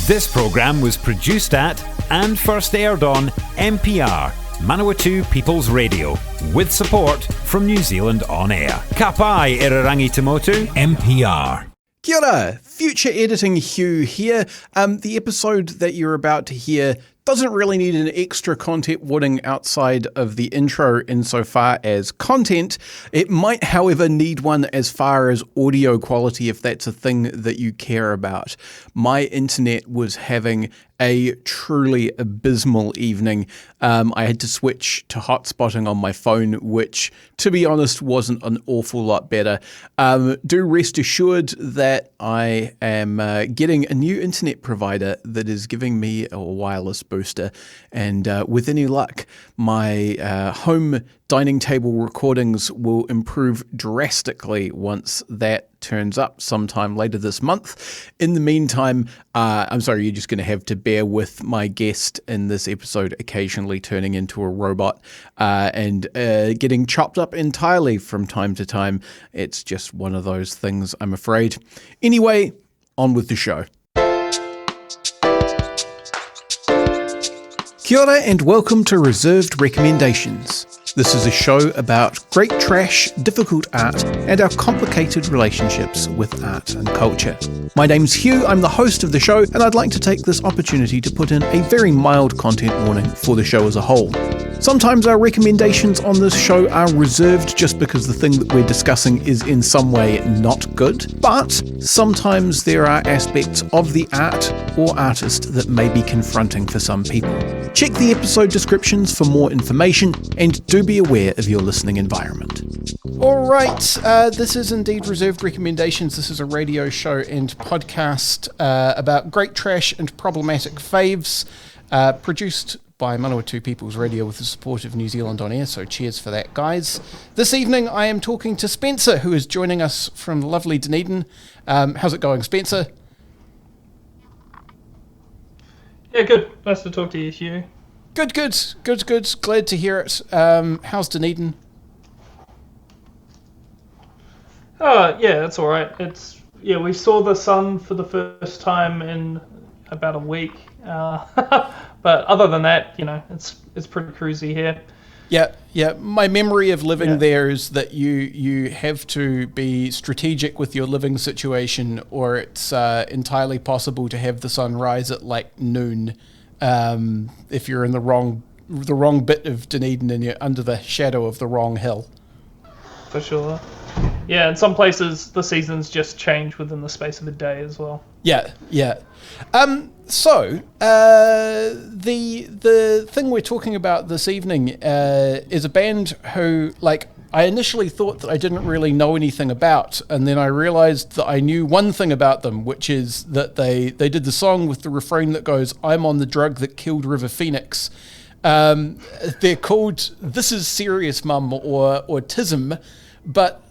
This programme was produced at and first aired on MPR, Manawatu People's Radio, with support from New Zealand On Air. Ka pai e rangi te motu, MPR. Kia ora, future editing Hugh here. The episode that you're about to hear doesn't really need an extra content warning outside of the intro insofar as content. It might, however, need one as far as audio quality if that's a thing that you care about. My internet was having a truly abysmal evening. I had to switch to hotspotting on my phone, which, to be honest, wasn't an awful lot better. Do rest assured that I am getting a new internet provider that is giving me a wireless booster, and with any luck, my home dining table recordings will improve drastically once that turns up sometime later this month. In the meantime, I'm sorry, you're just going to have to bear with my guest in this episode occasionally turning into a robot and getting chopped up entirely from time to time. It's just one of those things, I'm afraid. Anyway, on with the show. Kia ora and welcome to Reserved Recommendations. This is a show about great trash, difficult art, and our complicated relationships with art and culture. My name's Hugh, I'm the host of the show, and I'd like to take this opportunity to put in a very mild content warning for the show as a whole. Sometimes our recommendations on this show are reserved just because the thing that we're discussing is in some way not good, but sometimes there are aspects of the art or artist that may be confronting for some people. Check the episode descriptions for more information, and do be aware of your listening environment. Alright, this is indeed Reserved Recommendations. This is a radio show and podcast about great trash and problematic faves, produced by Manawatu People's Radio with the support of New Zealand On Air, so cheers for that, guys. This evening I am talking to Spencer, who is joining us from lovely Dunedin. How's it going, Spencer? Yeah, good. Nice to talk to you, Hugh. Good. Glad to hear it. How's Dunedin? Yeah, it's all right. We saw the sun for the first time in about a week. But other than that, it's pretty cruisy here. Yeah. My memory of living there is that you have to be strategic with your living situation, or it's entirely possible to have the sun rise at like noon if you're in the wrong bit of Dunedin and you're under the shadow of the wrong hill. For sure. Yeah, in some places the seasons just change within the space of a day as well. Yeah. So, the thing we're talking about this evening is a band who, I initially thought that I didn't really know anything about, and then I realized that I knew one thing about them, which is that they did the song with the refrain that goes, "I'm on the drug that killed River Phoenix." They're called This Is Serious Mum or TISM, but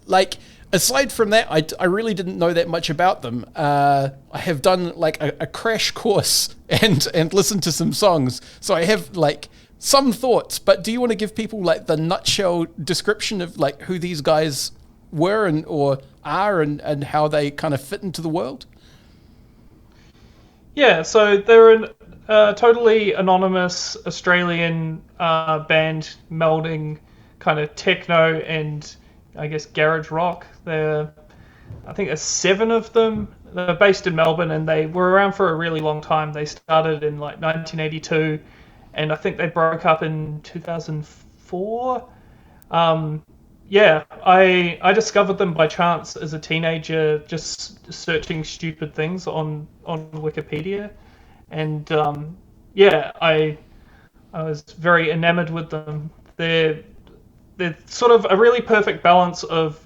aside from that, I really didn't know that much about them. I have done a crash course and listened to some songs, so I have some thoughts. But do you want to give people the nutshell description of who these guys were or are and how they kind of fit into the world? Yeah, so they're a totally anonymous Australian band melding kind of techno and I guess garage rock. I think there's 7 of them. They're based in Melbourne and they were around for a really long time. They started in 1982 and I think they broke up in 2004. I discovered them by chance as a teenager, just searching stupid things on Wikipedia, and I was very enamored with them. They're sort of a really perfect balance of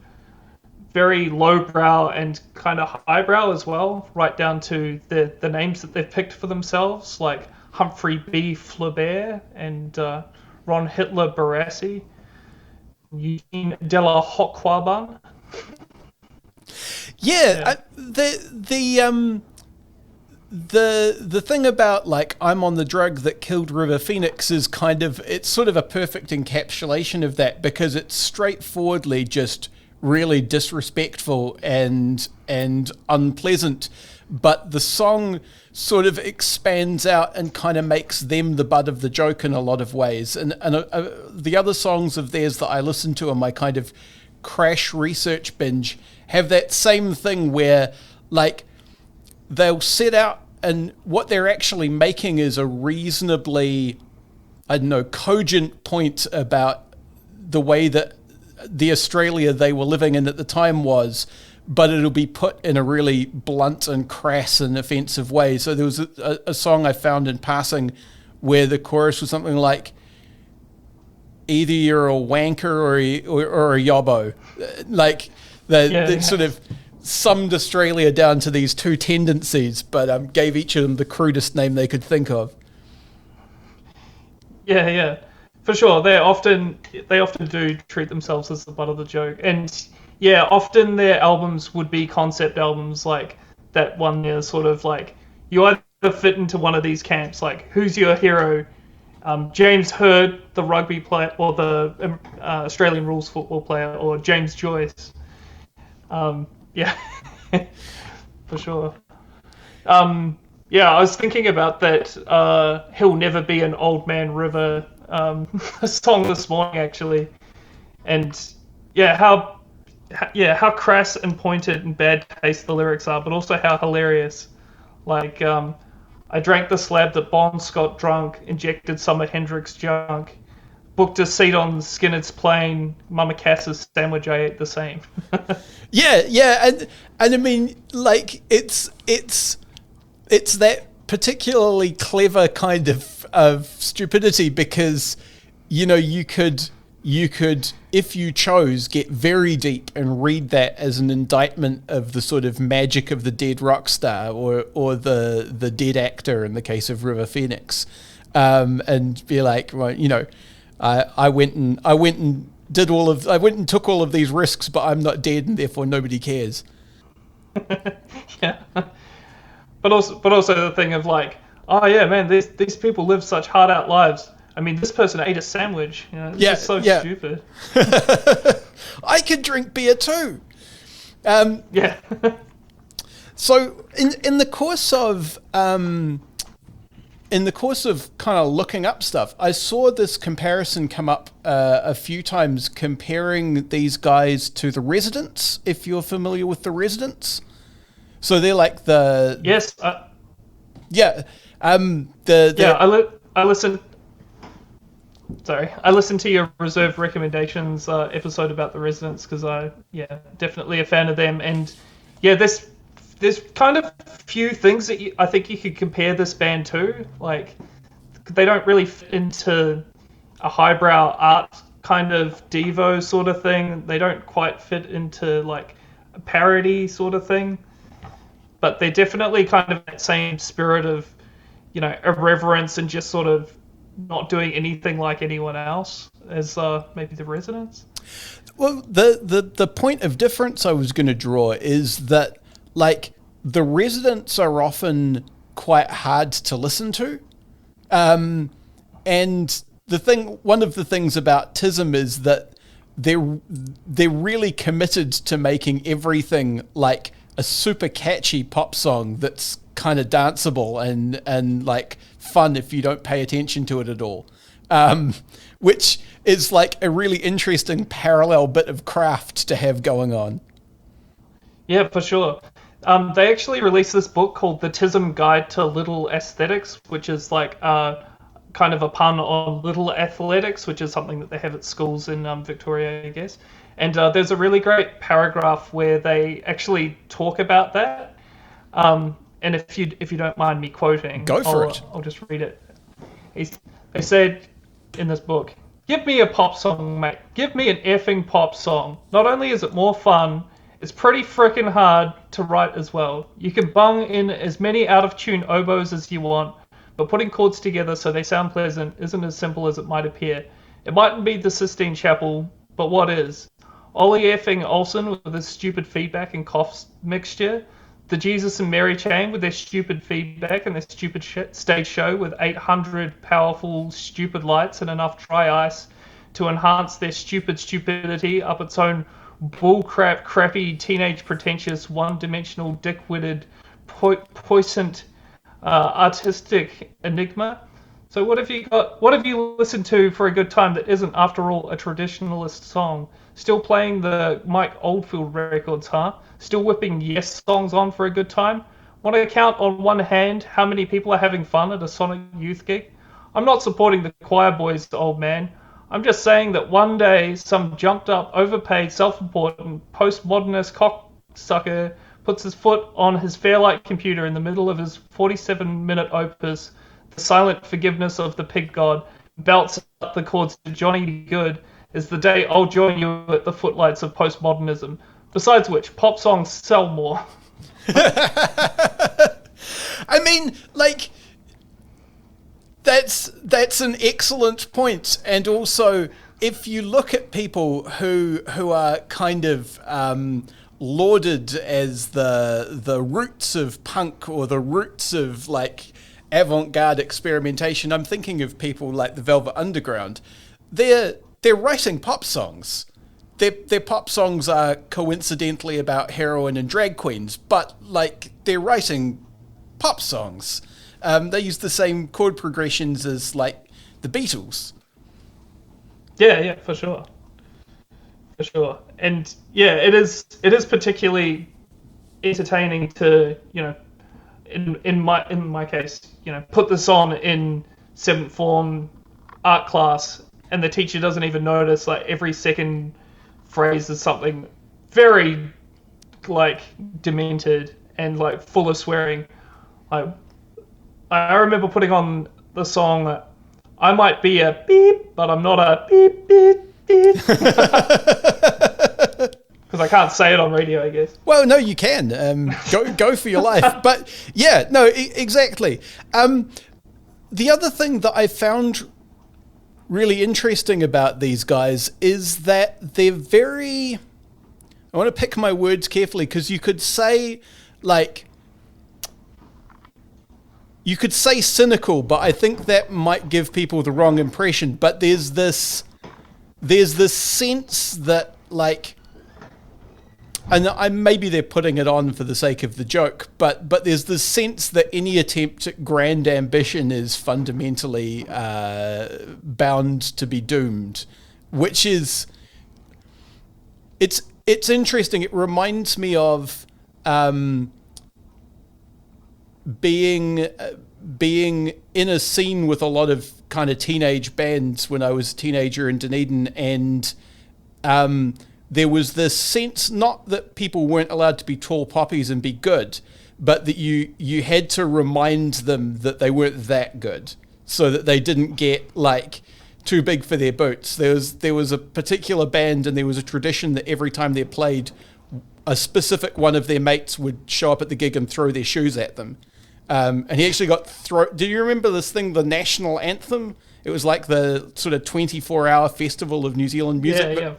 very lowbrow and kind of highbrow as well, right down to the names that they've picked for themselves, like Humphrey B. Flaubert and Ron Hitler Barassi, Eugene de la Hochwaban. The thing about I'm on the drug that killed River Phoenix is it's sort of a perfect encapsulation of that, because it's straightforwardly just really disrespectful and unpleasant, but the song sort of expands out and kind of makes them the butt of the joke in a lot of ways. And the other songs of theirs that I listen to on my kind of crash research binge have that same thing where, like, they'll set out and what they're actually making is a reasonably, I don't know, cogent point about the way that the Australia they were living in at the time was, but it'll be put in a really blunt and crass and offensive way. So there was a song I found in passing where the chorus was something like, either you're a wanker or a yobbo. Like, they sort of summed Australia down to these two tendencies, but gave each of them the crudest name they could think of. Yeah, for sure. They often do treat themselves as the butt of the joke, and yeah, often their albums would be concept albums like that one there, sort of like you either fit into one of these camps, like who's your hero? James Hird, the rugby player, or the Australian rules football player, or James Joyce. Yeah, for sure. Yeah, I was thinking about that He'll Never Be an Old Man River song this morning, actually. And yeah, how crass and pointed and bad taste the lyrics are, but also how hilarious. Like, I drank the slab that Bonds got drunk, injected some of Hendrix junk, booked a seat on Skinner's plane, Mama Cass's sandwich I ate the same. Yeah, and I mean, like, it's that particularly clever kind of stupidity because, you know, you could, if you chose, get very deep and read that as an indictment of the sort of magic of the dead rock star or the dead actor in the case of River Phoenix, and be like, well, you know, I went and took all of these risks, but I'm not dead, and therefore nobody cares. Yeah, but also the thing of like, oh yeah, man, these people live such hard out lives. I mean, this person ate a sandwich. You know, it's just so stupid. I could drink beer too. Yeah. So in the course of kind of looking up stuff, I saw this comparison come up a few times, comparing these guys to the Residents, if you're familiar with the Residents. So they're like the... Yes. I listened to your reserved recommendations episode about the Residents because definitely a fan of them. And yeah, there's kind of few things that I think you could compare this band to. Like, they don't really fit into a highbrow art kind of Devo sort of thing. They don't quite fit into like a parody sort of thing. But they're definitely kind of that same spirit of, you know, irreverence and just sort of not doing anything like anyone else as maybe the Residents. Well, the point of difference I was going to draw is that, like, the Residents are often quite hard to listen to, and one of the things about TISM is that they're really committed to making everything like a super catchy pop song that's kind of danceable and like fun if you don't pay attention to it at all, which is like a really interesting parallel bit of craft to have going on. Yeah, for sure. They actually released this book called The TISM Guide to Little Aesthetics, which is like kind of a pun on little athletics, which is something that they have at schools in Victoria, I guess. And there's a really great paragraph where they actually talk about that. And if you don't mind me quoting, I'll just read it. They said in this book, "Give me a pop song, mate. Give me an effing pop song. Not only is it more fun, it's pretty frickin' hard to write as well. You can bung in as many out-of-tune oboes as you want, but putting chords together so they sound pleasant isn't as simple as it might appear. It mightn't be the Sistine Chapel, but what is? Ollie effing Olsen with his stupid feedback and cough mixture, the Jesus and Mary chain with their stupid feedback and their stupid stage show with 800 powerful stupid lights and enough dry ice to enhance their stupidity up its own bullcrap, crappy, teenage, pretentious, one-dimensional, dick-witted, puissant artistic enigma. So what have you listened to for a good time that isn't, after all, a traditionalist song? Still playing the Mike Oldfield records, huh? Still whipping Yes songs on for a good time? Want to count on one hand how many people are having fun at a Sonic Youth gig? I'm not supporting the choir boys, old man. I'm just saying that one day some jumped up, overpaid, self-important, postmodernist cocksucker puts his foot on his Fairlight computer in the middle of his 47-minute opus, The Silent Forgiveness of the Pig God, belts up the chords to Johnny B. Good, is the day I'll join you at the footlights of postmodernism. Besides which, pop songs sell more. I mean, like, that's an excellent point. And also, if you look at people who are kind of lauded as the roots of punk or the roots of like avant-garde experimentation, I'm thinking of people like the Velvet Underground. They're writing pop songs. Their pop songs are coincidentally about heroin and drag queens, but like they're writing pop songs. They use the same chord progressions as like the Beatles. Yeah, for sure. And yeah, it is particularly entertaining to, you know, in my case, you know, put this on in 7th form art class, and the teacher doesn't even notice like every second phrase is something very like demented and like full of swearing. I remember putting on the song I might be a beep, but I'm not a beep beep beep. Because I can't say it on radio, I guess. Well, no, you can. Go for your life. But yeah, no, exactly. The other thing that I found really interesting about these guys is that they're very... I want to pick my words carefully, because you could say, like... You could say cynical, but I think that might give people the wrong impression. But there's this sense that, like... And maybe they're putting it on for the sake of the joke, but there's this sense that any attempt at grand ambition is fundamentally bound to be doomed, which is it's interesting. It reminds me of being in a scene with a lot of kind of teenage bands when I was a teenager in Dunedin, and there was this sense, not that people weren't allowed to be tall poppies and be good, but that you had to remind them that they weren't that good, so that they didn't get like too big for their boots. There was a particular band, and there was a tradition that every time they played, a specific one of their mates would show up at the gig and throw their shoes at them. And he actually got do you remember this thing, the national anthem? It was like the sort of 24-hour festival of New Zealand music. Yeah.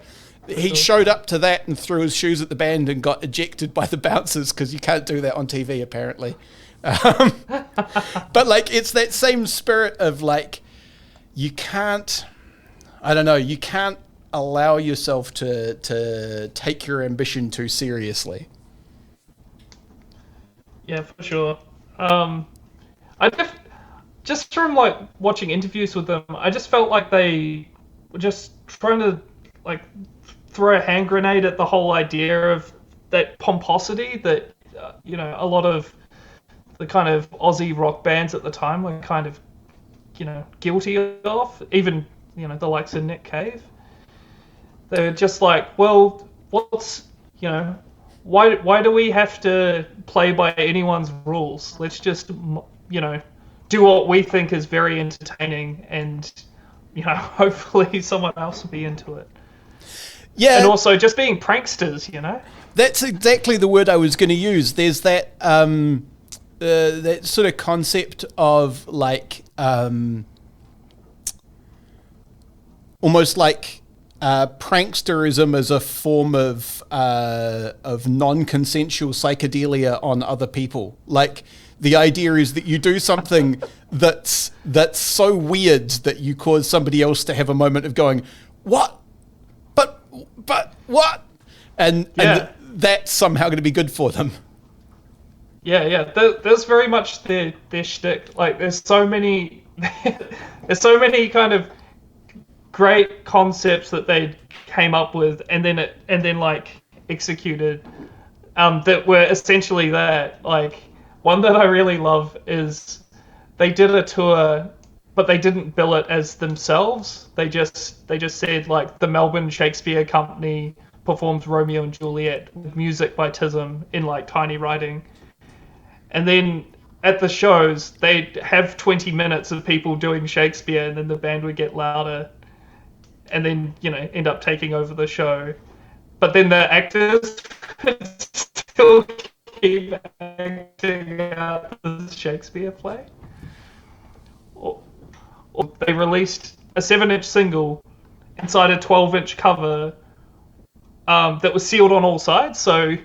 He showed up to that and threw his shoes at the band and got ejected by the bouncers, because you can't do that on TV apparently. But like, it's that same spirit of like, you can't allow yourself to take your ambition too seriously. Yeah, for sure. Just from like watching interviews with them, I just felt like they were just trying to like throw a hand grenade at the whole idea of that pomposity that you know, a lot of the kind of Aussie rock bands at the time were kind of, you know, guilty of. Even, you know, the likes of Nick Cave. They were just like, well, what's, you know, why do we have to play by anyone's rules? Let's just, you know, do what we think is very entertaining, and, you know, hopefully someone else will be into it. Yeah. And also just being pranksters, you know? That's exactly the word I was going to use. There's that that sort of concept of like almost like pranksterism as a form of non-consensual psychedelia on other people. Like, the idea is that you do something that's so weird that you cause somebody else to have a moment of going, what? But what? And that's somehow going to be good for them. Yeah. There's very much their shtick. Like, there's so many, there's so many kind of great concepts that they came up with, and then like executed, that were essentially that. Like, one that I really love is they did a tour, but they didn't bill it as themselves. They just said, like, the Melbourne Shakespeare Company performs Romeo and Juliet with music by TISM in like tiny writing. And then at the shows, they'd have 20 minutes of people doing Shakespeare, and then the band would get louder, and then, end up taking over the show. But then the actors would still keep acting out the Shakespeare play. Or they released a 7-inch single inside a 12-inch cover that was sealed on all sides, so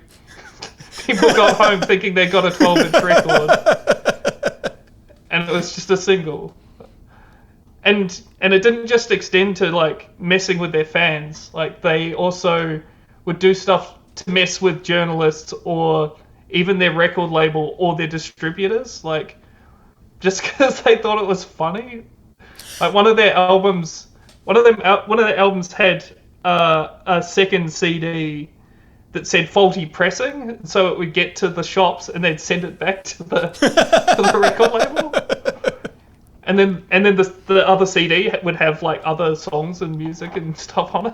people got home thinking they got a 12-inch record, and it was just a single. And it didn't just extend to like messing with their fans. Like, they also would do stuff to mess with journalists or even their record label or their distributors. Like, just because they thought it was funny. Like, one of the albums had a second CD that said faulty pressing, so it would get to the shops and they'd send it back to the record label. And then the other CD would have like other songs and music and stuff on it.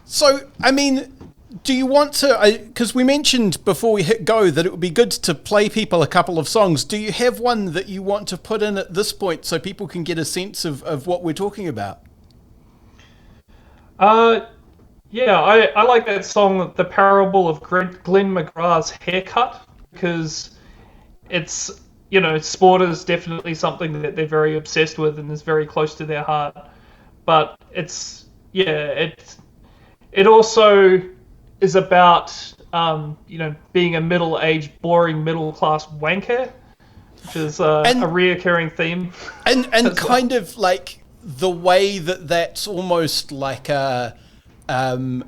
So, I mean, do you want to, because we mentioned before we hit go that it would be good to play people a couple of songs. Do you have one that you want to put in at this point so people can get a sense of what we're talking about? Yeah, I like that song, The Parable of Glenn McGrath's Haircut, because it's, sport is definitely something that they're very obsessed with and is very close to their heart. But it also is about, being a middle-aged, boring, middle-class wanker, which is a reoccurring theme. And kind of like the way that's almost like an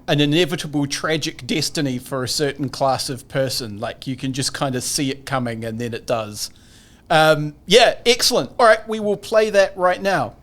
inevitable tragic destiny for a certain class of person. Like, you can just kind of see it coming and then it does. Yeah, excellent. All right, we will play that right now.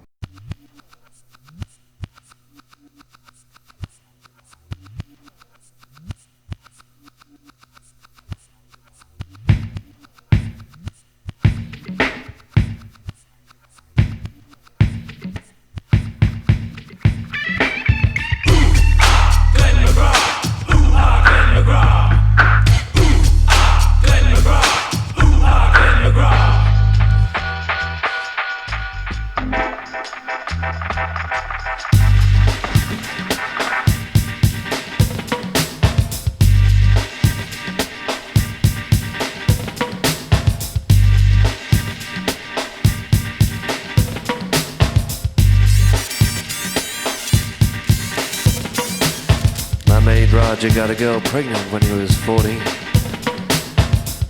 Roger got a girl pregnant when he was 14.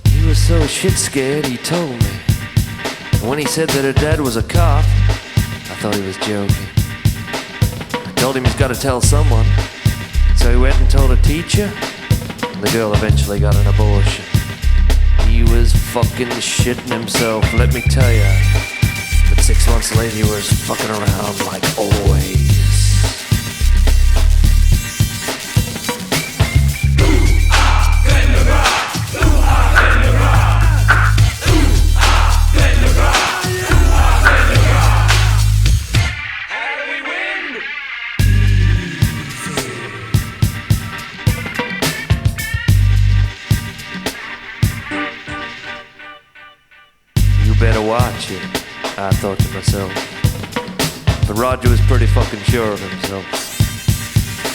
He was so shit scared he told me. And when he said that her dad was a cop, I thought he was joking. I told him he's got to tell someone, so he went and told a teacher, and the girl eventually got an abortion. He was fucking shitting himself, let me tell ya. But 6 months later he was fucking around like always. Watch it, I thought to myself. But Roger was pretty fucking sure of himself.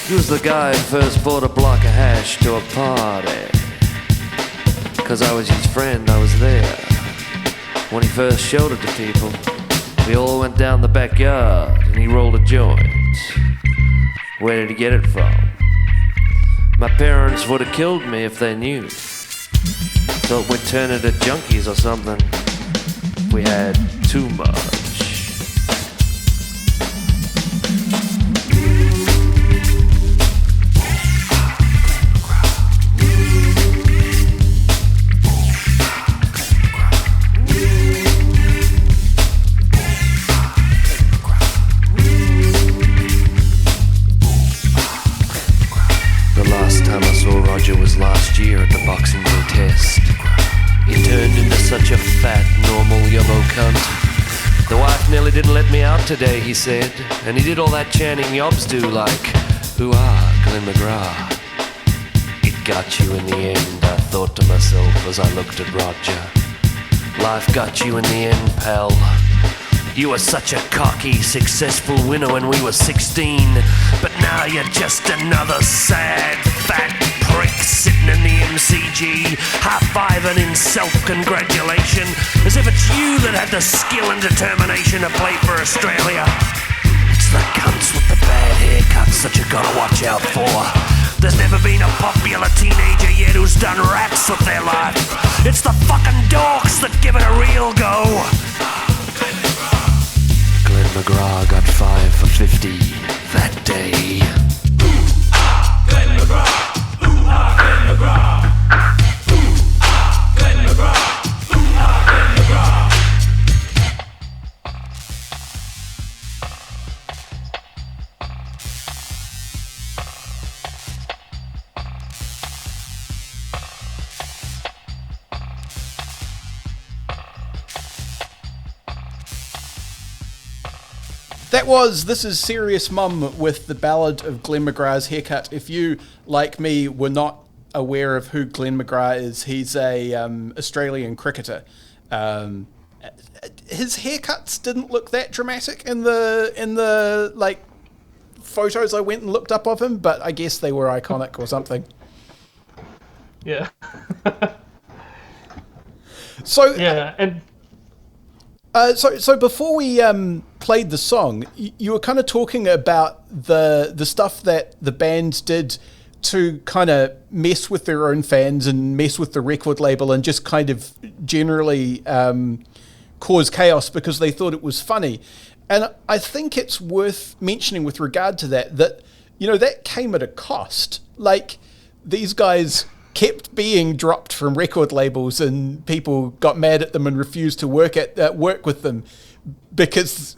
He was the guy who first bought a block of hash to a party. 'Cause I was his friend, I was there. When he first showed it to people, we all went down the backyard and he rolled a joint. Where did he get it from? My parents would have killed me if they knew. Thought we'd turn into junkies or something. We had too much. cunt. The wife nearly didn't let me out today, he said, and he did all that chanting yobs do, like, hoo-ah, Glenn McGrath. It got you in the end, I thought to myself as I looked at Roger. Life got you in the end, pal. You were such a cocky, successful winner when we were 16, but now you're just another sad, fat prick sitting in the MCG, high-fiving in self-congratulation, as if it's you that had the skill and determination to play for Australia. It's the cunts with the bad haircuts that you gotta watch out for. There's never been a popular teenager yet who's done rats with their life. It's the fucking dorks that give it a real go. Glenn McGrath got 5 for 50 that day. Ooh-ah, Glenn McGrath. Ooh-ah, Glenn McGrath. Ooh-ah, Glenn McGrath. Ooh-ah, Glenn McGrath. This is Serious Mum with the ballad of Glenn McGrath's haircut. If you, like me, were not aware of who Glenn McGrath is, he's a Australian cricketer. His haircuts didn't look that dramatic in the like photos I went and looked up of him, but I guess they were iconic or something. Yeah. So yeah, and so before we played the song, you were kind of talking about the stuff that the band did to kind of mess with their own fans and mess with the record label and just kind of generally cause chaos because they thought it was funny. And I think it's worth mentioning with regard to that, you know, that came at a cost. Like, these guys kept being dropped from record labels and people got mad at them and refused to work with them because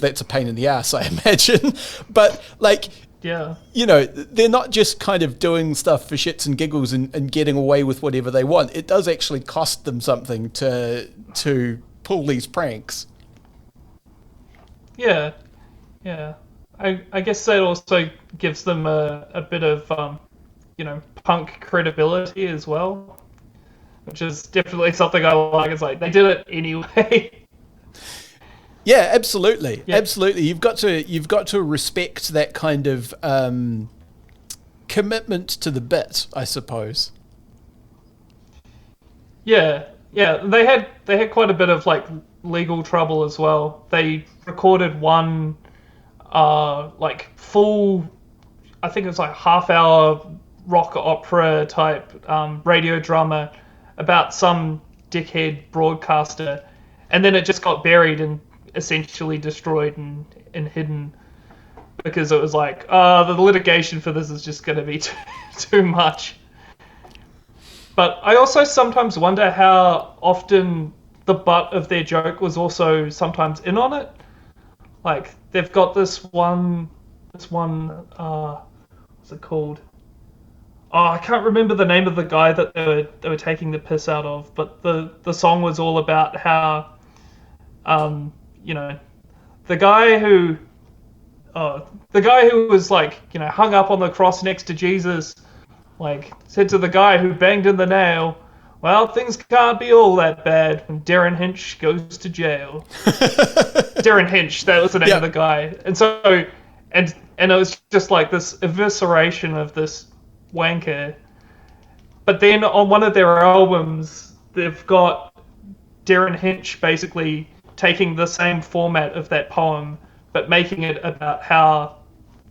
that's a pain in the ass, I imagine. But like, yeah, you know, they're not just kind of doing stuff for shits and giggles and getting away with whatever they want. It does actually cost them something to pull these pranks. Yeah. I guess that also gives them a bit of punk credibility as well, which is definitely something I like. It's like they did it anyway. Yeah, absolutely. Yeah. Absolutely. You've got to respect that kind of commitment to the bit, I suppose. Yeah. They had quite a bit of like legal trouble as well. They recorded one full, I think it was like half-hour rock opera type radio drama about some dickhead broadcaster, and then it just got buried and essentially destroyed and hidden because it was like, the litigation for this is just going to be too much. But I also sometimes wonder how often the butt of their joke was also sometimes in on it. Like, they've got this one what's it called? Oh, I can't remember the name of the guy that they were taking the piss out of, but the song was all about how, the guy who was like, hung up on the cross next to Jesus, like, said to the guy who banged in the nail, well, things can't be all that bad when Darren Hinch goes to jail. Darren Hinch, that was the name of the guy. And so, and it was just like this evisceration of this wanker. But then on one of their albums, they've got Darren Hinch basically taking the same format of that poem, but making it about how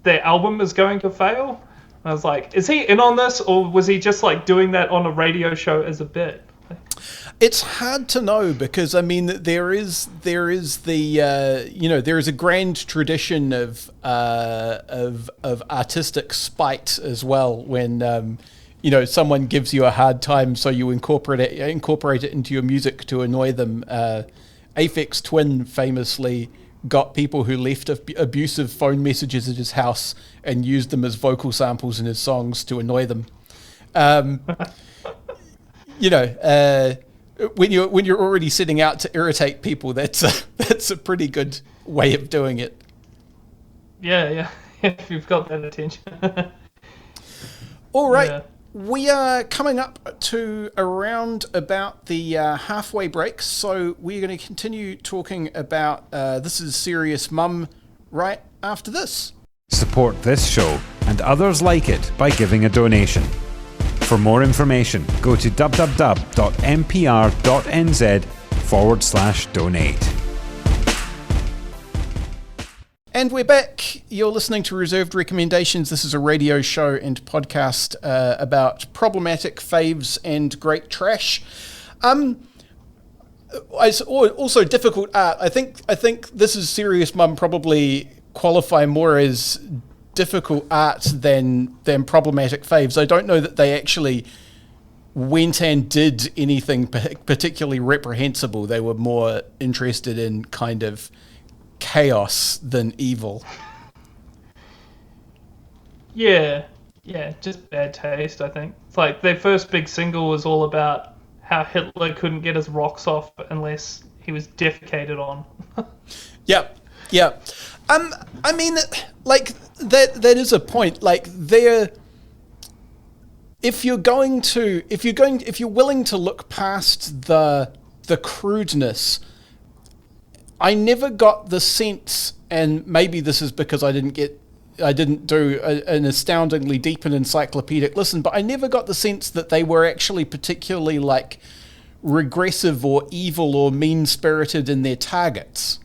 their album is going to fail. I was like, is he in on this, or was he just like doing that on a radio show as a bit? It's hard to know because, I mean, there is there is a grand tradition of artistic spite as well when someone gives you a hard time, so you incorporate it into your music to annoy them. Aphex Twin famously got people who left abusive phone messages at his house and used them as vocal samples in his songs to annoy them. when you're already setting out to irritate people, that's a pretty good way of doing it. Yeah. If you've got that attention. All right. Yeah. We are coming up to around about the halfway break, so we're going to continue talking about This Is Serious Mum right after this. Support this show and others like it by giving a donation. For more information, go to www.mpr.nz/donate. And we're back. You're listening to Reserved Recommendations. This is a radio show and podcast about problematic faves and great trash. It's also difficult art. I think This Is Serious Mum probably qualify more as difficult art than problematic faves. I don't know that they actually went and did anything particularly reprehensible. They were more interested in kind of chaos than evil. Yeah, just bad taste, I think. It's like their first big single was all about how Hitler couldn't get his rocks off unless he was defecated on. Yep. I mean, like that is a point. Like if you're willing to look past the crudeness, I never got the sense, and maybe this is because I didn't do an astoundingly deep and encyclopedic listen, but I never got the sense that they were actually particularly like regressive or evil or mean-spirited in their targets.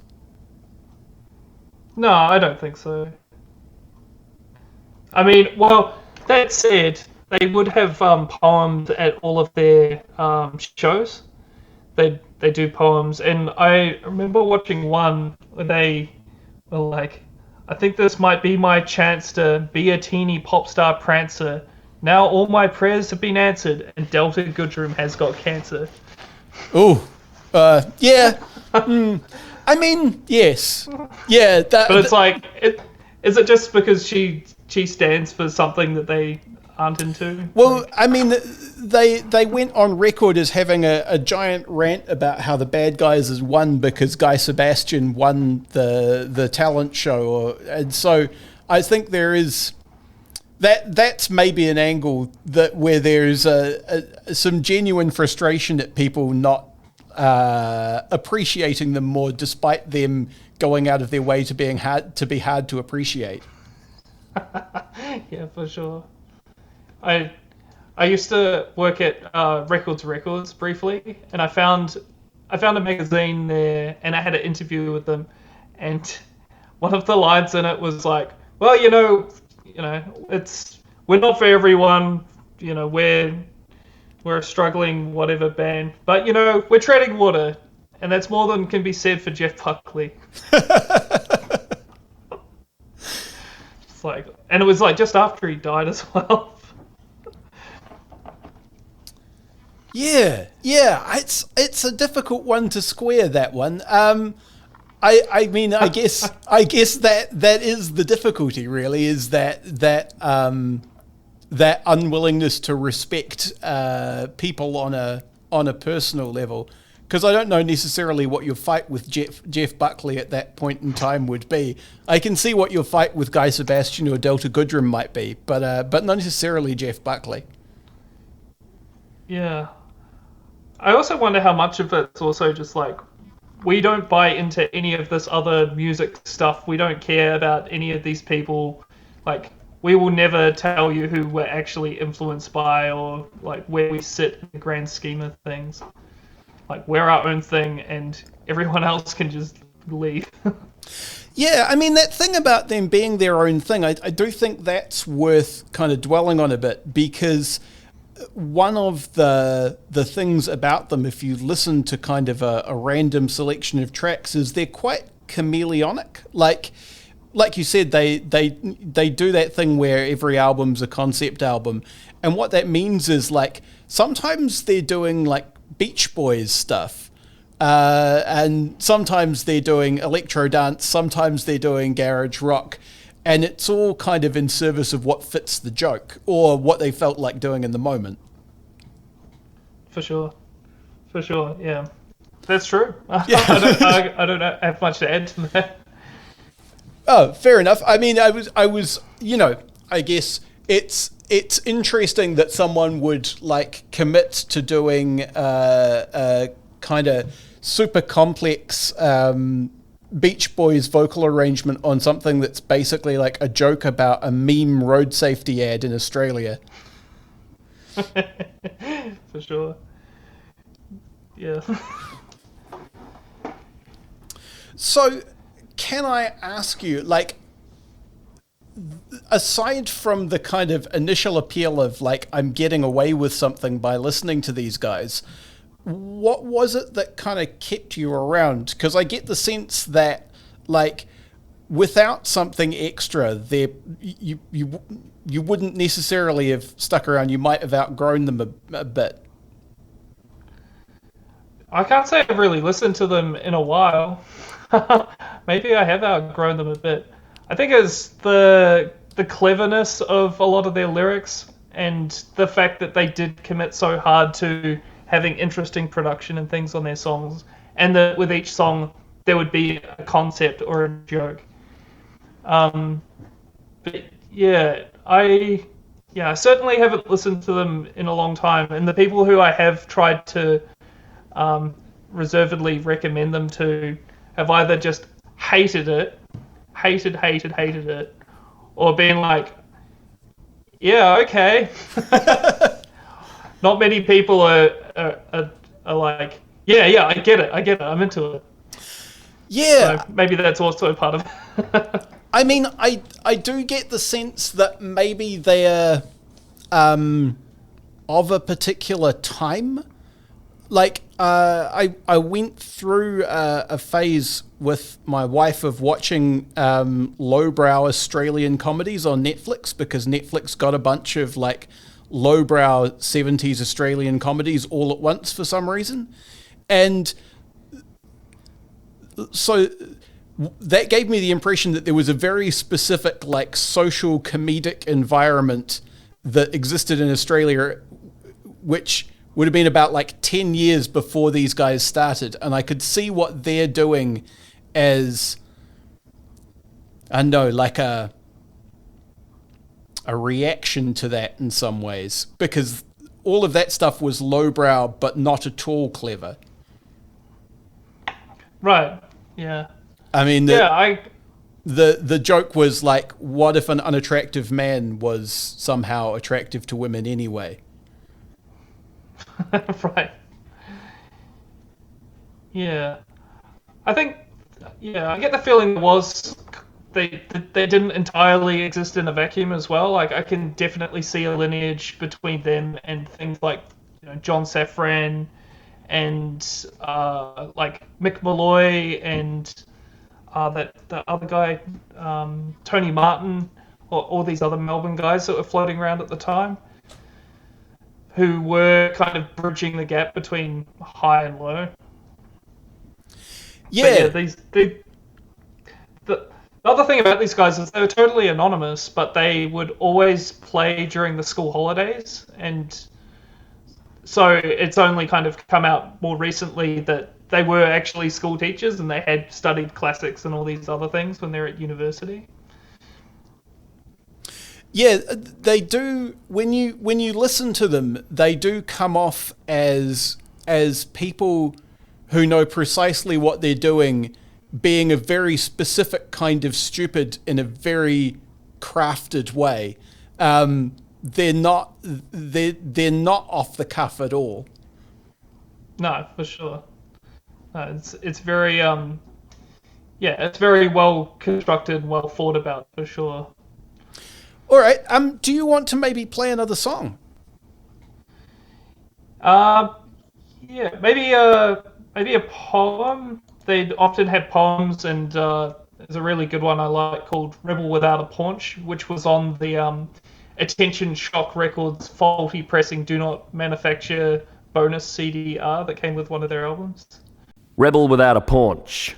No, I don't think so. I mean, well, that said, they would have poems at all of their shows. They do poems, and I remember watching one where they were like, I think this might be my chance to be a teeny pop star prancer. Now all my prayers have been answered, and Delta Goodrum has got cancer. Oh, yeah. I mean, yes. Yeah. But it's like, is it just because she stands for something that they aren't into? Well, I mean, they went on record as having a giant rant about how the bad guys has won because Guy Sebastian won the talent show, and so I think there is that's maybe an angle where there's some genuine frustration at people not appreciating them more, despite them going out of their way to be hard to appreciate. Yeah, for sure. I used to work at Records briefly, and I found a magazine there, and I had an interview with them, and one of the lines in it was like, well, you know, we're not for everyone, we're a struggling whatever band, but we're treading water, and that's more than can be said for Jeff Buckley. It's like, and it was like just after he died as well. Yeah, it's a difficult one to square, that one. I mean, I guess that is the difficulty, really, is that unwillingness to respect people on a personal level. Because I don't know necessarily what your fight with Jeff Buckley at that point in time would be. I can see what your fight with Guy Sebastian or Delta Goodrum might be, but not necessarily Jeff Buckley. Yeah. I also wonder how much of it's also just like, we don't buy into any of this other music stuff. We don't care about any of these people. Like, we will never tell you who we're actually influenced by or like where we sit in the grand scheme of things. Like, we're our own thing and everyone else can just leave. Yeah, I mean, that thing about them being their own thing, I do think that's worth kind of dwelling on a bit, because one of the things about them, if you listen to kind of a random selection of tracks, is they're quite chameleonic. Like you said, they do that thing where every album's a concept album, and what that means is, like, sometimes they're doing like Beach Boys stuff, and sometimes they're doing electro dance, sometimes they're doing garage rock. And it's all kind of in service of what fits the joke or what they felt like doing in the moment. For sure. for sure. Yeah, that's true. Yeah. I don't have much to add to that. Oh, fair enough. I mean, I was, I guess it's interesting that someone would like commit to doing a kind of super complex Beach Boys vocal arrangement on something that's basically like a joke about a meme road safety ad in Australia. For sure. Yeah. So, can I ask you, like, aside from the kind of initial appeal of like, I'm getting away with something by listening to these guys, what was it that kind of kept you around? Because I get the sense that, like, without something extra, you wouldn't necessarily have stuck around. You might have outgrown them a bit. I can't say I've really listened to them in a while. Maybe I have outgrown them a bit. I think it's the cleverness of a lot of their lyrics and the fact that they did commit so hard to having interesting production and things on their songs, and that with each song there would be a concept or a joke. But yeah, I certainly haven't listened to them in a long time, and the people who I have tried to reservedly recommend them to have either just hated it, or been like, yeah, okay. Not many people are like, yeah, I get it, I'm into it. Yeah. So maybe that's also part of it. I mean, I do get the sense that maybe they're of a particular time. Like, I went through a phase with my wife of watching lowbrow Australian comedies on Netflix, because Netflix got a bunch of like lowbrow 70s Australian comedies all at once for some reason. And so that gave me the impression that there was a very specific like social comedic environment that existed in Australia, which would have been about like 10 years before these guys started. And I could see what they're doing as, I know, like a reaction to that in some ways, because all of that stuff was lowbrow, but not at all clever. Right. Yeah. I mean, the joke was like, what if an unattractive man was somehow attractive to women anyway? Right. Yeah. I think, I get the feeling they didn't entirely exist in a vacuum as well. Like, I can definitely see a lineage between them and things like, John Safran and like Mick Malloy and the other guy, Tony Martin, or all these other Melbourne guys that were floating around at the time, who were kind of bridging the gap between high and low. Yeah. The other thing about these guys is they were totally anonymous, but they would always play during the school holidays, and so it's only kind of come out more recently that they were actually school teachers and they had studied classics and all these other things when they're at university. Yeah, they do. When you listen to them, they do come off as people who know precisely what they're doing, being a very specific kind of stupid in a very crafted way. They're not off the cuff at all. No, for sure. No, it's very it's very well constructed, well thought about, for sure. All right. Do you want to maybe play another song? Maybe a poem. They often have poems, and there's a really good one I like called "Rebel Without a Paunch," which was on the Attention Shock Records faulty pressing Do Not Manufacture bonus CDR that came with one of their albums. Rebel Without a Paunch.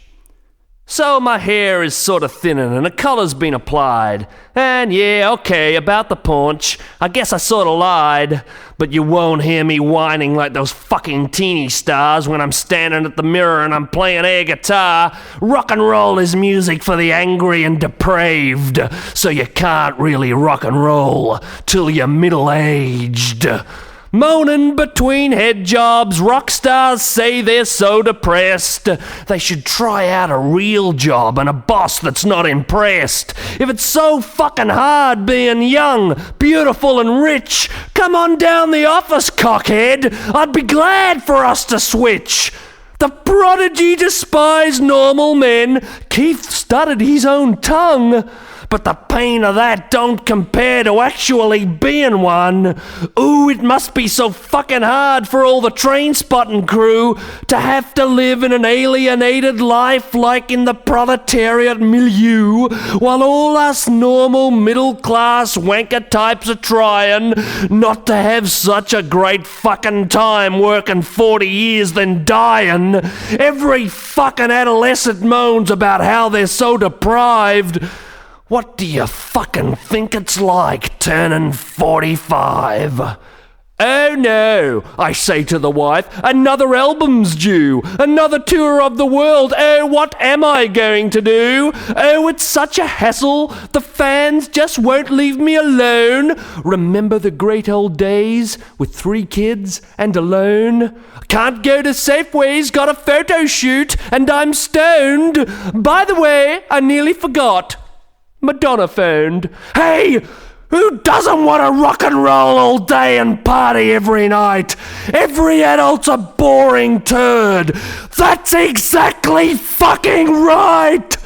So my hair is sort of thinning and a colour's been applied. And yeah, okay, about the paunch, I guess I sort of lied. But you won't hear me whining like those fucking teeny stars when I'm standing at the mirror and I'm playing air guitar. Rock and roll is music for the angry and depraved. So you can't really rock and roll till you're middle-aged. Moaning between head jobs, rock stars say they're so depressed. They should try out a real job and a boss that's not impressed. If it's so fucking hard being young, beautiful and rich, come on down the office, cockhead. I'd be glad for us to switch. The prodigy despised normal men. Keith stuttered his own tongue. But the pain of that don't compare to actually being one. Ooh, it must be so fucking hard for all the train spotting crew to have to live in an alienated life like in the proletariat milieu, while all us normal middle-class wanker types are trying not to have such a great fucking time working 40 years then dying. Every fucking adolescent moans about how they're so deprived. What do you fucking think it's like turning 45? Oh no, I say to the wife, another album's due, another tour of the world. Oh, what am I going to do? Oh, it's such a hassle. The fans just won't leave me alone. Remember the great old days with 3 kids and alone? Can't go to Safeway's, got a photo shoot, and I'm stoned. By the way, I nearly forgot. Madonna phoned. Hey, who doesn't want to rock and roll all day and party every night? Every adult's a boring turd. That's exactly fucking right.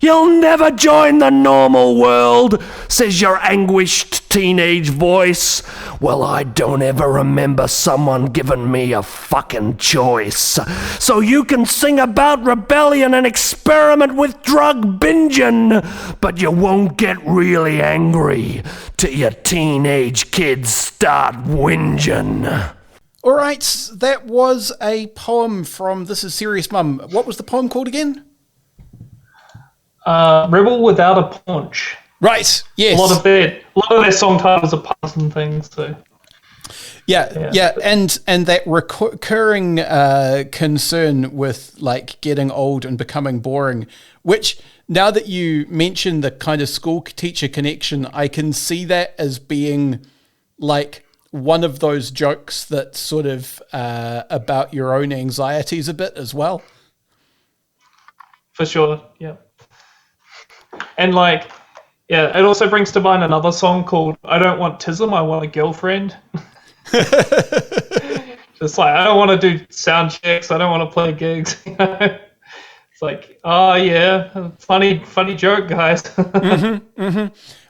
You'll never join the normal world, says your anguished teenage voice. Well, I don't ever remember someone giving me a fucking choice. So you can sing about rebellion and experiment with drug binging, but you won't get really angry till your teenage kids start whinging. All right, that was a poem from This Is Serious Mum. What was the poem called again? Rebel Without a Paunch. Right, yes. A lot of their song titles are puns and things, so. Yeah, and that recurring concern with like getting old and becoming boring, which now that you mention the kind of school teacher connection, I can see that as being like one of those jokes that's sort of about your own anxieties a bit as well. For sure, yeah. And like, yeah, it also brings to mind another song called I Don't Want TISM, I Want a Girlfriend. Just like, I don't want to do sound checks, I don't want to play gigs. It's like, oh yeah, funny joke, guys.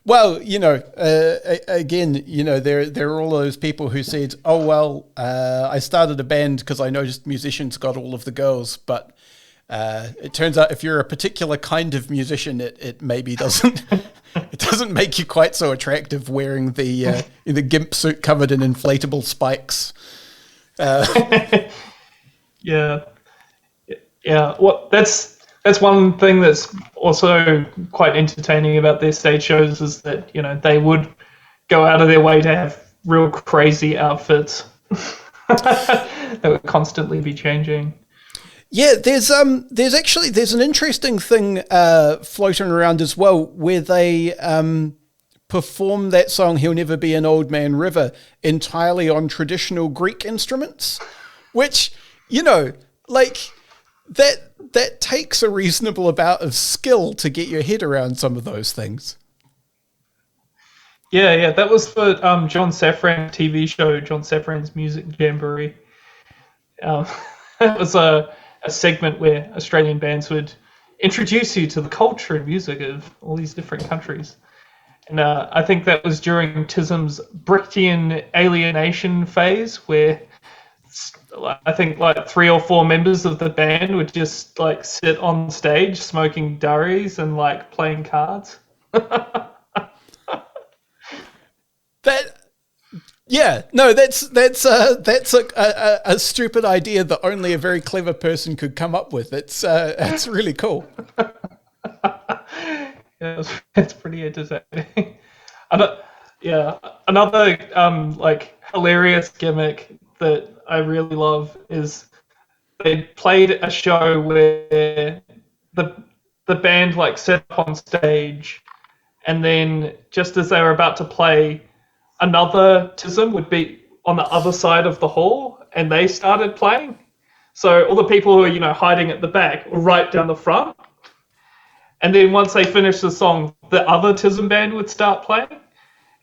Well, you know, again, you know, there are all those people who said, oh, well, I started a band because I noticed musicians got all of the girls, but it turns out if you're a particular kind of musician, it maybe doesn't it doesn't make you quite so attractive wearing the gimp suit covered in inflatable spikes. Yeah. Well, that's one thing that's also quite entertaining about their stage shows is that, you know, they would go out of their way to have real crazy outfits that would constantly be changing. Yeah, there's an interesting thing floating around as well where they perform that song "He'll Never Be an Old Man River" entirely on traditional Greek instruments, which, you know, like that takes a reasonable amount of skill to get your head around some of those things. Yeah, that was for John Safran's TV show, John Safran's Music Jamboree. It was a segment where Australian bands would introduce you to the culture and music of all these different countries. And I think that was during TISM's Brechtian alienation phase, where I think like 3 or 4 members of the band would just like sit on stage smoking durries and like playing cards. Yeah, no, that's a stupid idea that only a very clever person could come up with. It's really cool. Yeah, it's pretty entertaining. Another like hilarious gimmick that I really love is they played a show where the band like set up on stage, and then just as they were about to play, another TISM would be on the other side of the hall, and they started playing. So all the people who were hiding at the back were right down the front. And then once they finished the song, the other TISM band would start playing.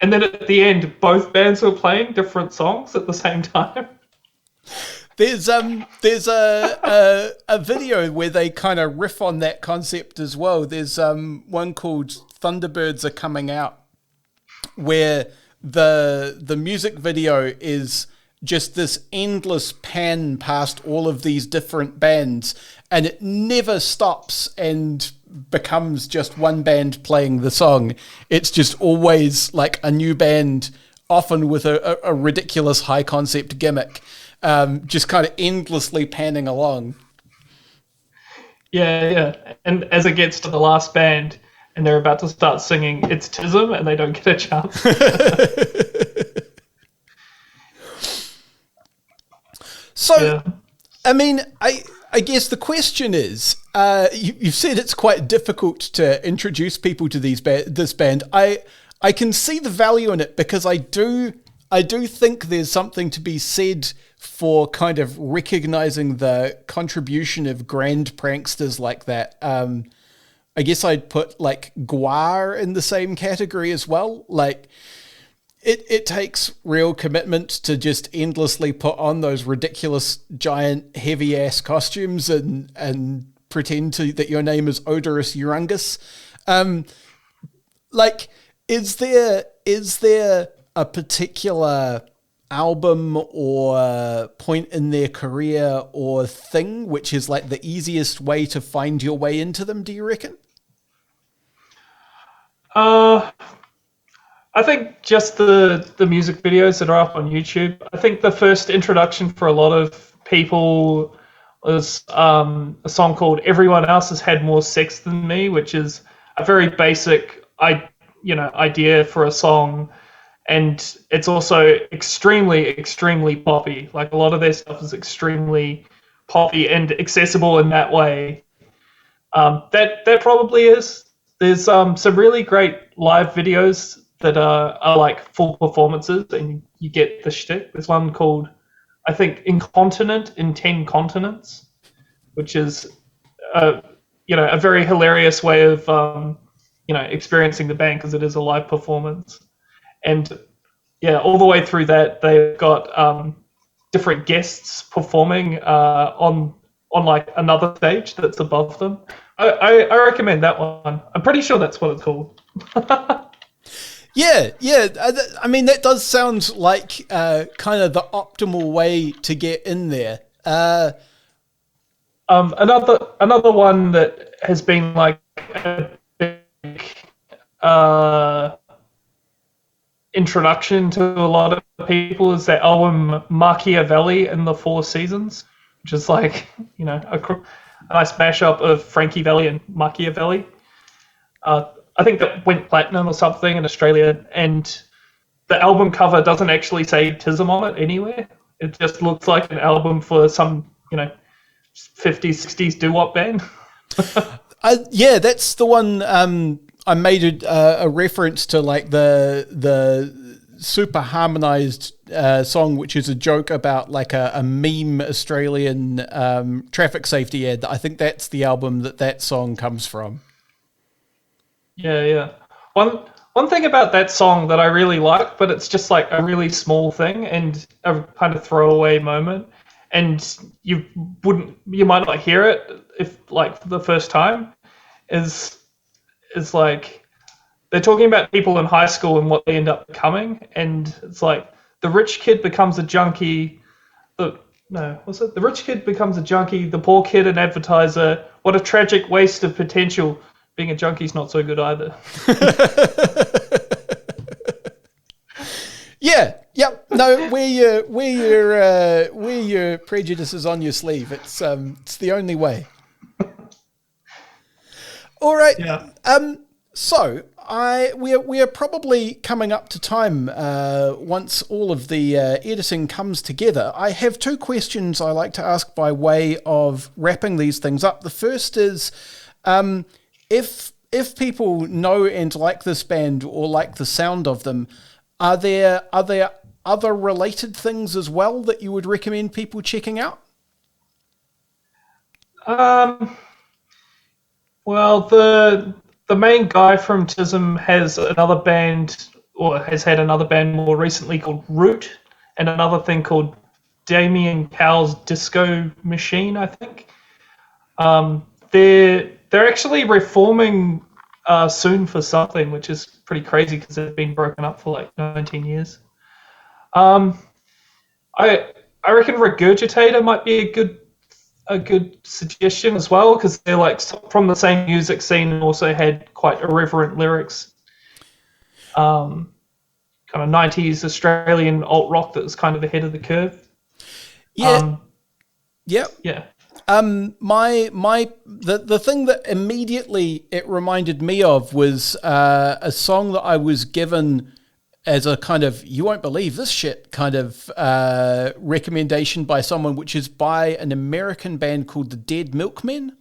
And then at the end, both bands were playing different songs at the same time. There's a video where they kind of riff on that concept as well. There's one called Thunderbirds Are Coming Out, where the music video is just this endless pan past all of these different bands, and it never stops and becomes just one band playing the song. It's just always like a new band, often with a ridiculous high concept gimmick, just kind of endlessly panning along. Yeah. And as it gets to the last band and they're about to start singing, it's TISM, and they don't get a chance. So, yeah. I mean, I guess the question is, you've said it's quite difficult to introduce people to this band. I can see the value in it, because I do think there's something to be said for kind of recognizing the contribution of grand pranksters like that. I guess I'd put like OAR in the same category as well. Like, it takes real commitment to just endlessly put on those ridiculous, giant, heavy-ass costumes and pretend that your name is Odorous Urungus. Like, is there a particular album or point in their career or thing which is like the easiest way to find your way into them, do you reckon? I think just the music videos that are up on YouTube. I think the first introduction for a lot of people was a song called Everyone Else Has Had More Sex Than Me, which is a very basic idea for a song. And it's also extremely, extremely poppy. Like, a lot of their stuff is extremely poppy and accessible in that way. That probably is. There's some really great live videos that are like full performances, and you get the shtick. There's one called, I think, Incontinent in 10 Continents, which is a very hilarious way of experiencing the band, because it is a live performance. And yeah, all the way through that, they've got different guests performing on like another stage that's above them. I recommend that one. I'm pretty sure that's what it's called. Yeah. I mean, that does sound like kind of the optimal way to get in there. Another one that has been like a big introduction to a lot of people is that album Machiavelli and the Four Seasons, which is like a nice mashup of Frankie Valli and Machiavelli. I think that went platinum or something in Australia, and the album cover doesn't actually say TISM on it anywhere. It just looks like an album for some 50s, 60s doo-wop band. Yeah, that's the one. I made a reference to like the super harmonized song, which is a joke about like a meme Australian traffic safety ad. I think that's the album that song comes from. Yeah. One thing about that song that I really like, but it's just like a really small thing and a kind of throwaway moment, and you might not hear it if like for the first time, is like they're talking about people in high school and what they end up becoming, and it's like the rich kid becomes a junkie. The rich kid becomes a junkie, the poor kid an advertiser. What a tragic waste of potential. Being a junkie's not so good either. Yeah. No, wear your prejudices on your sleeve. It's the only way. All right. Yeah. So we are probably coming up to time once all of the editing comes together. I have two questions I like to ask by way of wrapping these things up. The first is, if people know and like this band or like the sound of them, are there other related things as well that you would recommend people checking out? Well, the main guy from TISM has another band, or has had another band more recently called Root, and another thing called Damien Cowell's Disco Machine, I think. They're actually reforming soon for something, which is pretty crazy because they've been broken up for like 19 years. I reckon Regurgitator might be a good suggestion as well, because they're like from the same music scene and also had quite irreverent lyrics. Kind of 90s Australian alt rock that was kind of ahead of the curve. Yeah. Yeah. The thing that immediately it reminded me of was a song that I was given as a kind of, you won't believe this shit kind of recommendation by someone, which is by an American band called the Dead Milkmen.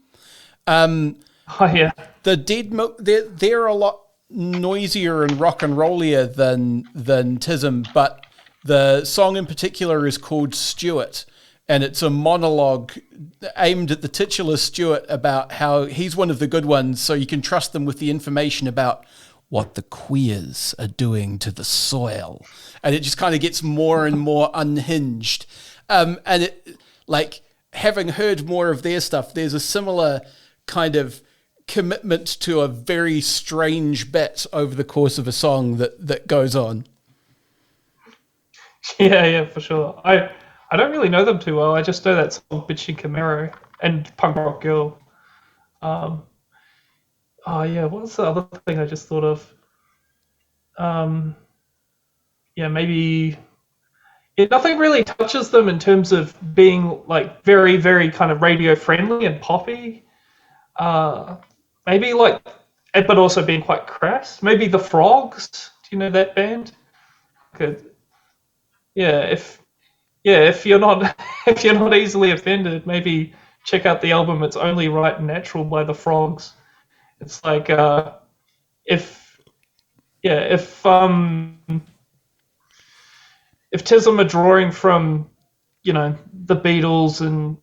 Oh yeah. The Dead Milk, they're a lot noisier and rock and rollier than TISM, but the song in particular is called Stuart, and it's a monologue aimed at the titular Stuart about how he's one of the good ones, so you can trust them with the information about what the queers are doing to the soil. And it just kind of gets more and more unhinged. And it, like, having heard more of their stuff, there's a similar kind of commitment to a very strange bit over the course of a song that goes on. Yeah, for sure. I don't really know them too well. I just know that song Bitchy Camaro and Punk Rock Girl. Oh yeah, what was the other thing I just thought of? Maybe nothing really touches them in terms of being like very, very kind of radio friendly and poppy. Maybe like, but also being quite crass. Maybe the Frogs. Do you know that band? Good. Yeah, if you're not easily offended, maybe check out the album "It's Only Right and Natural" by the Frogs. It's like if TISM are drawing from, the Beatles and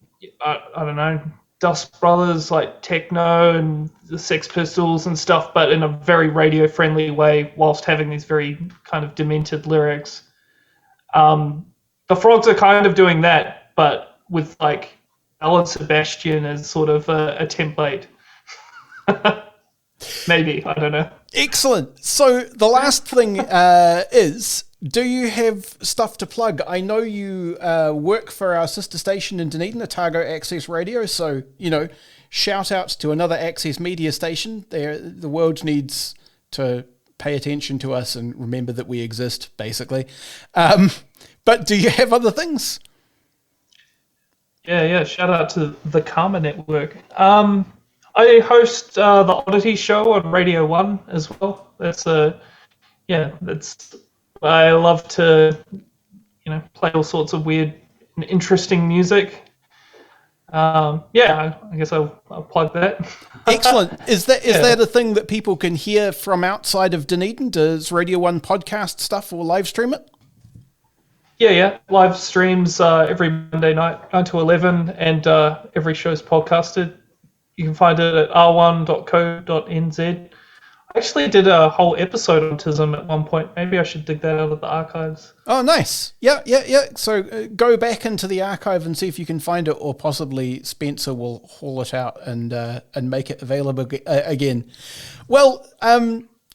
I don't know, Dust Brothers, like techno and the Sex Pistols and stuff, but in a very radio friendly way, whilst having these very kind of demented lyrics. The Frogs are kind of doing that, but with like Alan Sebastian as sort of a template. Maybe, I don't know. Excellent. So the last thing is, do you have stuff to plug? I know you work for our sister station in Dunedin, Otago Access Radio, so, shout out to another Access media station. The world needs to pay attention to us and remember that we exist, basically. But do you have other things? Yeah, shout out to the Karma Network. I host the Oddity Show on Radio 1 as well. I love to, play all sorts of weird and interesting music. I guess I'll plug that. Excellent. Is that a thing that people can hear from outside of Dunedin? Does Radio 1 podcast stuff or live stream it? Yeah. Live streams every Monday night, 9 to 11, and every show's podcasted. You can find it at r1.co.nz. I actually did a whole episode on TISM at one point. Maybe I should dig that out of the archives. Oh, nice. Yeah. So go back into the archive and see if you can find it, or possibly Spencer will haul it out and make it available again. Well,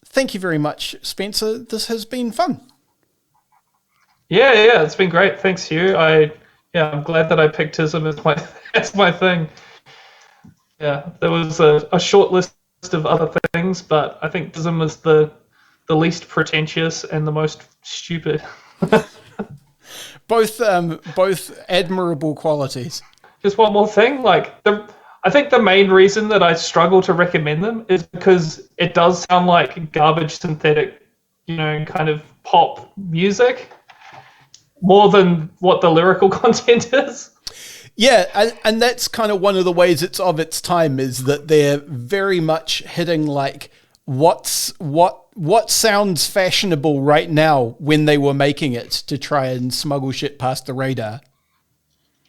thank you very much, Spencer. This has been fun. Yeah, it's been great. Thanks, Hugh. I'm glad that I picked TISM as my thing. Yeah, there was a short list of other things, but I think TISM was the least pretentious and the most stupid. Both admirable qualities. Just one more thing, like I think the main reason that I struggle to recommend them is because it does sound like garbage synthetic, kind of pop music more than what the lyrical content is. Yeah, and that's kind of one of the ways it's of its time, is that they're very much hitting like what sounds fashionable right now when they were making it to try and smuggle shit past the radar.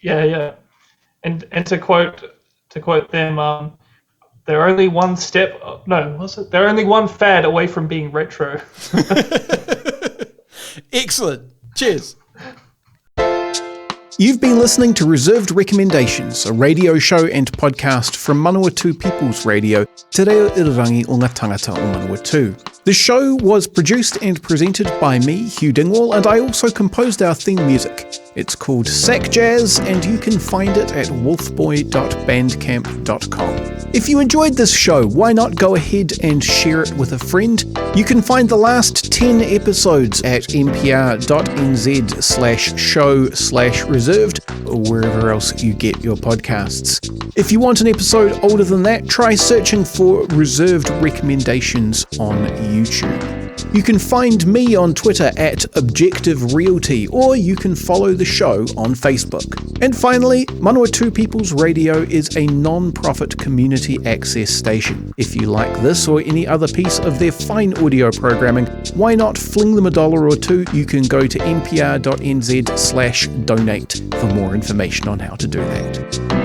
Yeah. And to quote them, they're only one step. No, was it? They're only one fad away from being retro. Excellent. Cheers. You've been listening to Reserved Recommendations, a radio show and podcast from Manawatu People's Radio, Te Reo Irirangi o ngā tangata o Manawatu. The show was produced and presented by me, Hugh Dingwall, and I also composed our theme music. It's called Sack Jazz, and you can find it at wolfboy.bandcamp.com. If you enjoyed this show, why not go ahead and share it with a friend? You can find the last 10 episodes at npr.nz/show/reserved, or wherever else you get your podcasts. If you want an episode older than that, try searching for Reserved Recommendations on YouTube. You can find me on Twitter at Objective Realty, or you can follow the show on Facebook. And finally, Manawatu People's Radio is a non-profit community access station. If you like this or any other piece of their fine audio programming, why not fling them $1 or $2? You can go to npr.nz/donate for more information on how to do that.